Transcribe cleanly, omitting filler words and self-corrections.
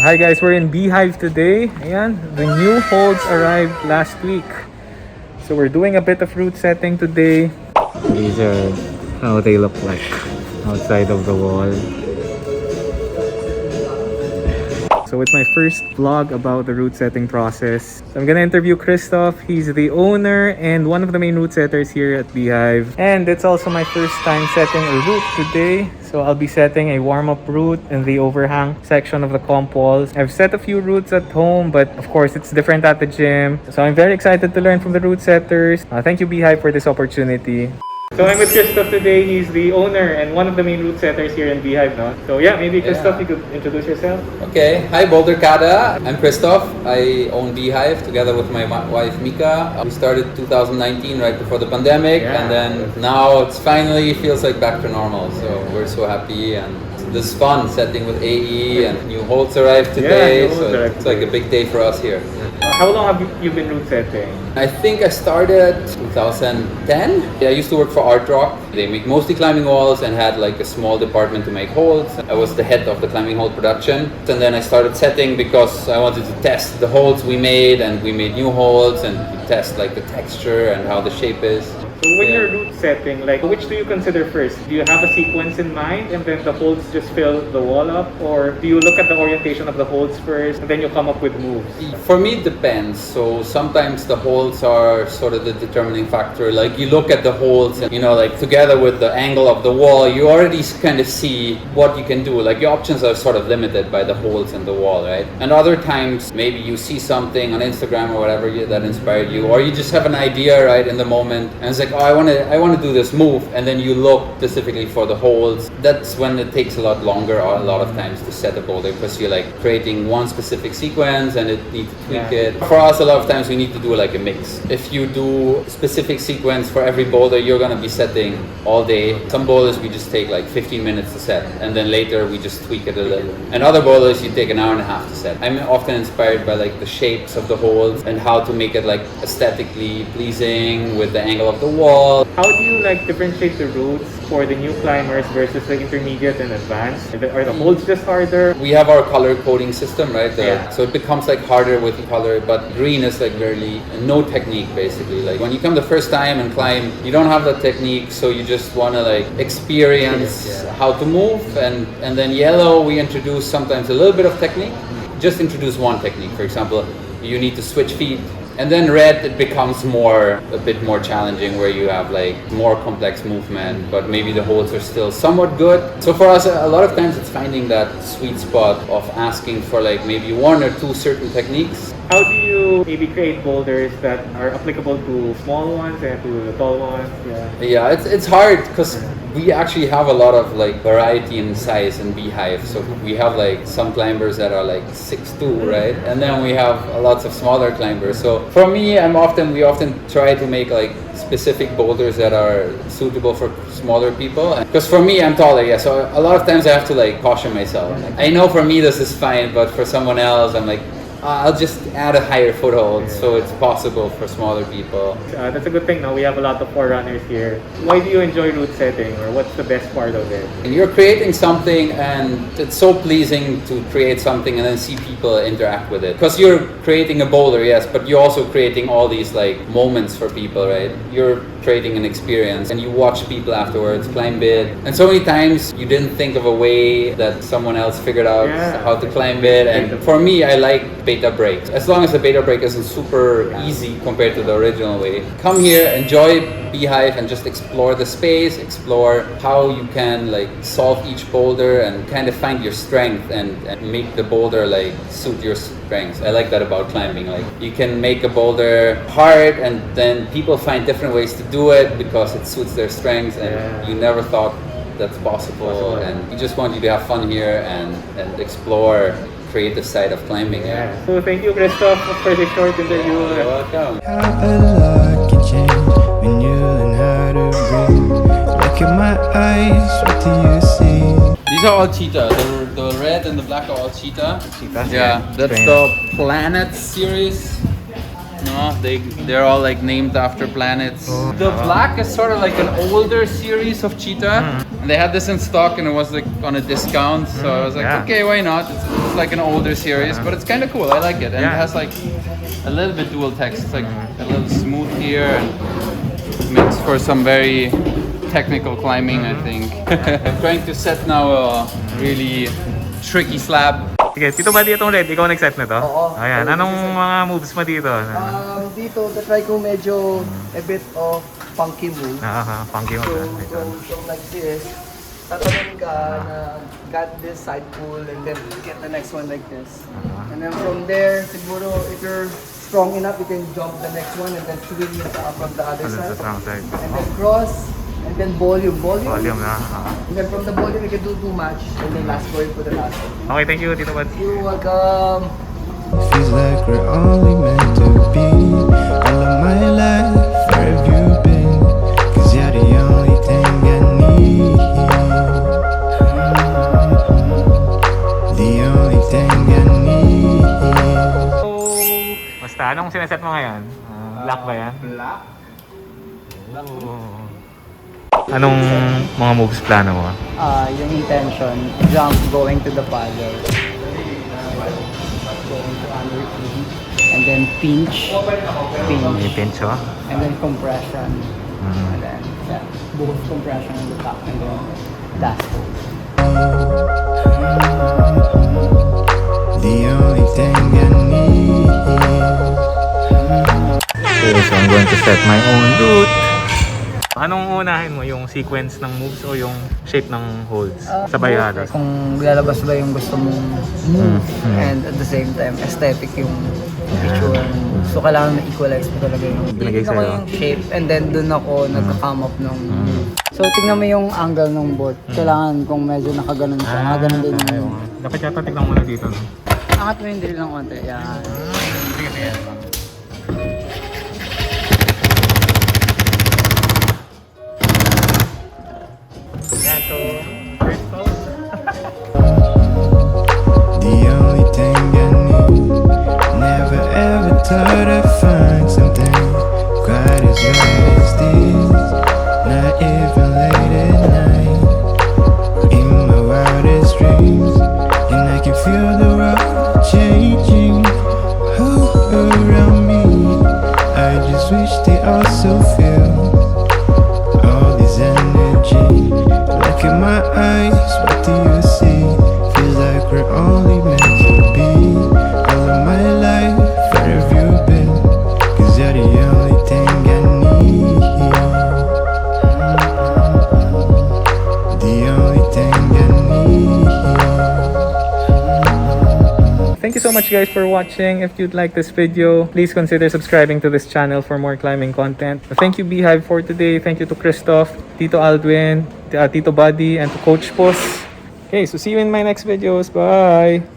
Hi guys, we're in bhive today. Ayan, the new holds arrived last week. So we're doing a bit of route setting today. These are how they look like outside of the wall. So it's my first vlog about the route setting process. So I'm gonna interview Christoph. He's the owner and one of the main route setters here at bhive. And it's also my first time setting a route today. So I'll be setting a warm-up route in the overhang section of the comp walls. I've set a few routes at home, but of course it's different at the gym. So I'm very excited to learn from the route setters. Thank you bhive for this opportunity. So I'm with Christoph today. He's the owner and one of the main route setters here in bhive, no? So yeah, maybe Christoph, you could introduce yourself. Okay, hi BoulderKada. I'm Christoph. I own bhive together with my wife Mika. We started 2019 right before the pandemic, and then now it's finally feels like back to normal. So we're so happy, and this is fun setting with AE, and new holds arrived today. So it's like a big day for us here. How long have you been route setting? I think I started 2010. I used to work for Art Rock. They make mostly climbing walls and had like a small department to make holds. I was the head of the climbing hold production. And then I started setting because I wanted to test the holds we made, and we made new holds and test like the texture and how the shape is. So when you're route setting, like which do you consider first? Do you have a sequence in mind and then the holds just fill the wall up? Or do you look at the orientation of the holds first and then you come up with moves? For me, it depends. So sometimes the holds are sort of the determining factor. Like you look at the holds and, you know, like together with the angle of the wall, you already kind of see what you can do. Like your options are sort of limited by the holds and the wall, right? And other times, maybe you see something on Instagram or whatever that inspired you, or you just have an idea right in the moment and it's like, oh, I want to do this move, and then you look specifically for the holds. That's when it takes a lot longer or a lot of times to set a boulder, because you're like creating one specific sequence and it needs to tweak it. For us, a lot of times we need to do like a mix. If you do specific sequence for every boulder, you're gonna be setting all day. Some boulders we just take like 15 minutes to set, and then later we just tweak it a little. And other boulders you take an hour and a half to set. I'm often inspired by like the shapes of the holds and how to make it like aesthetically pleasing with the angle of the wall. How do you like differentiate the routes for the new climbers versus the intermediate and advanced? Are the holds just harder? We have our color coding system, right? So it becomes like harder with color, but green is like very no technique basically. Like when you come the first time and climb, you don't have the technique, so you just want to like experience how to move. And then yellow, we introduce sometimes a little bit of technique. Just introduce one technique. For example, you need to switch feet. And then red, it becomes a bit more challenging, where you have like more complex movement, but maybe the holds are still somewhat good. So for us, a lot of times it's finding that sweet spot of asking for like maybe one or two certain techniques. How do you maybe create boulders that are applicable to small ones and to the tall ones? Yeah, it's hard because we actually have a lot of like variety in size in bhive. So we have like some climbers that are like 6'2", right? And then we have lots of smaller climbers. So for me, we often try to make like specific boulders that are suitable for smaller people. Because for me, I'm taller, so a lot of times I have to like caution myself. Like, I know for me this is fine, but for someone else, I'm like, I'll just add a higher foothold so it's possible for smaller people. That's a good thing. Now we have a lot of forerunners here. Why do you enjoy route setting, or what's the best part of it? And you're creating something, and it's so pleasing to create something and then see people interact with it. Because you're creating a boulder, yes, but you're also creating all these like moments for people, right? You're creating an experience, and you watch people afterwards climb it. And so many times you didn't think of a way that someone else figured out how to climb it. And for me, I like beta breaks. As long as the beta break isn't super easy compared to the original way. Come here, enjoy bhive, and just explore the space, explore how you can like solve each boulder and kind of find your strength and make the boulder like suit your strengths. I like that about climbing. Like you can make a boulder hard, and then people find different ways to do it because it suits their strengths, and you never thought that's possible. And we just want you to have fun here and explore creative side of climbing. So thank you, Christoph, for this short interview. You're welcome. How a lot can change when you learn how to breathe. Look at my eyes, what do you see? These are all cheetah. The red and the black are all cheetah. Cheetah? Yeah, that's the Planet series. No, They're all like named after planets. The black is sort of like an older series of cheetah. And they had this in stock and it was like on a discount. So I was like, okay, why not? It's like an older series, but it's kind of cool. I like it. And it has like a little bit dual text. It's like a little smooth here and makes for some very technical climbing, I think. I'm trying to set now a really tricky slab. Sige, Tito Buddy, itong red, ikaw nag-set na to? Oo. Ayan, anong mga moves mo dito? Dito, try ko medyo a bit of funky move. Funky mo. So like this, tatanong ka na got this side pull and then get the next one like this. And then from there, siguro if you're strong enough, you can jump the next one and then swing it from the other side. And then cross, and then volume. Volume na. And then from the volume, you can do too much and then last for it for the last one. Okay, thank you, Tito Buddy. You're welcome. Feels like we're only meant to be. All of my life, where have you been? Cause you're the only thing I need. The only thing I need. Basta, anong sineset mo ngayon? Black ba yan? Black. Anong mga moves plano mo? Yung intention, jump going to the paddle. Going to under feet. And then pinch. May pinch, oh. And then compression. And then both compression on the top and then dash hold. The only thing I need. Okay, so I'm going to set my own route. Anong unahin mo? Yung sequence ng moves o yung shape ng holds? Sa bayadas? Kung lalabas ba yung gusto mong move and at the same time aesthetic yung picture. So kailangan na-equalize mo talaga yung Binigay tingnan ko sa'yo. yung shape and then dun ako nagka-come up ng So tingnan mo yung angle ng board. Kailangan kung medyo nakaganon siya, nakaganon din yung Dapat yata tignan mo na dito, no? angat mo yung drill ng konti. Yan. Sige, sige. Yan, so, first pose. The only thing I need. Never ever thought I'd find something quite as right as this. Not even late at night. In my wildest dreams. And I can feel the road changing around me. I just wish they also feel all this energy. Look in my eyes, what do you see? Feels like we're only meant to be. All of my life, where have you been? Cause you're the only thing I need. The only thing I need. Thank you so much guys for watching. If you'd like this video, please consider subscribing to this channel for more climbing content. Thank you bhive for today. Thank you to Christoph, Tito Aldwin, Tito Buddy, and to Coach Puss. Okay, so see you in my next videos. Bye!